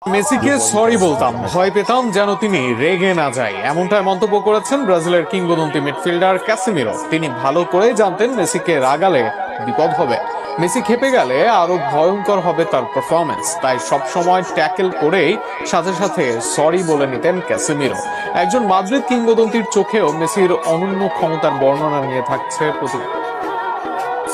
মেসিকে সরি বলতাম, ভয় পেতাম যেন তিনি রেগে না যায়, এমনটাই মন্তব্য করেছেন ব্রাজিলের কিংবদন্তি মিডফিল্ডার ক্যাসেমিরো। তিনি ভালো করেই জানতেন মেসিকে রাগালে বিপদ হবে, মেসি খেপে গেলে আরো ভয়ঙ্কর হবে তার পারফরমেন্স। তাই সবসময় ট্যাকেল করেই সাথে সাথে সরি বলে নিতেন ক্যাসেমিরো। একজন মাদ্রিদ কিংবদন্তির চোখেও মেসির অনন্য ক্ষমতার বর্ণনা নিয়ে থাকছে প্রতিবেদন।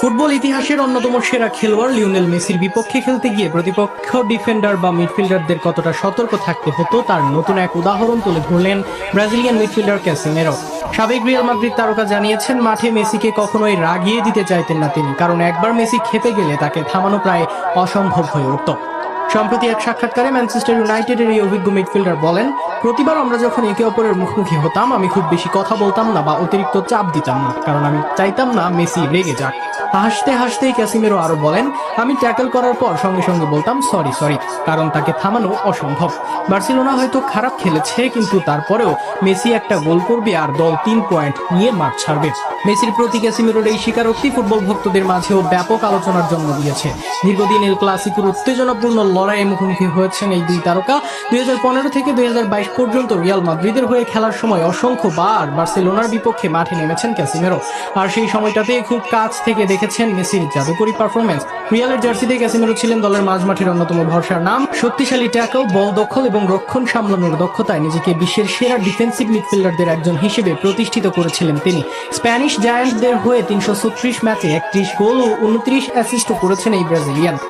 ফুটবল ইতিহাসের অন্যতম সেরা খেলোয়াড় লিওনেল মেসির বিপক্ষে খেলতে গিয়ে প্রতিপক্ষ ডিফেন্ডার বা মিডফিল্ডারদের কতটা সতর্ক থাকতে হতো তার নতুন এক উদাহরণ তুলে ধরলেন ব্রাজিলিয়ান মিডফিল্ডার ক্যাসেমিরো। সাবেক রিয়াল মাদ্রিদ তারকা জানিয়েছেন, মাঠে মেসিকে কখনোই রাগিয়ে দিতে চাইতেন না তিনি, কারণ একবার মেসি খেপে গেলে তাকে থামানো প্রায় অসম্ভব হয়ে উঠত। সম্প্রতি এক সাক্ষাৎকারে ম্যানচেস্টার ইউনাইটেডের এই অভিজ্ঞ মিডফিল্ডার বলেন, প্রতিবার আমরা যখন একে অপরের মুখোমুখি হতাম আমি খুব বেশি কথা বলতাম না বা অতিরিক্ত চাপ দিতাম না, কারণ আমি চাইতাম না মেসি রেগে যাক। হাসতে হাসতেই ক্যাসিমেরো আরো বলেন, আমি ট্যাকল করার পর সঙ্গে সঙ্গে বলতাম সরি সরি, কারণ তাকে থামানো অসম্ভব। বার্সেলোনা হয়তো খারাপ খেলেছে, কিন্তু তারপরেও মেসি একটা গোল করবে আর দল 3 পয়েন্ট নিয়ে মাঠ ছাড়বে। মেসির প্রতি ক্যাসিমেরোর এই স্বীকারোক্তি ফুটবল ভক্তদের মাঝেও ব্যাপক আলোচনার জন্ম দিয়েছে। দীর্ঘদিন এল ক্লাসিকোর উত্তেজনাপূর্ণ লড়াইয়ে মুখোমুখি হয়েছেন এই দুই তারকা। 2015 থেকে 2022 পর্যন্ত রিয়াল মাদ্রিদের হয়ে খেলার সময় অসংখ্যবার বার্সেলোনার বিপক্ষে মাঠে নেমেছেন ক্যাসিমেরো, আর সেই সময়টাতে খুব কাছ থেকে দেখেছেন মেসির জাদুকরী পারফরমেন্স। রিয়ালের জার্সিতে ক্যাসিমেরো ছিলেন দলের মাঝমাঠের অন্যতম ভরসার নাম। শক্তিশালী ট্যাকল, বল দখল এবং রক্ষণ সামলানোর দক্ষতায় নিজেকে বিশ্বের সেরা ডিফেন্সিভ মিডফিল্ডারদের একজন হিসেবে প্রতিষ্ঠিত করেছিলেন তিনি। স্প্যানিশ জায়ান্টদের হয়ে 336 ম্যাচে 31 গোল ও 29 অ্যাসিস্ট করেছেন এই ব্রাজিলিয়ান।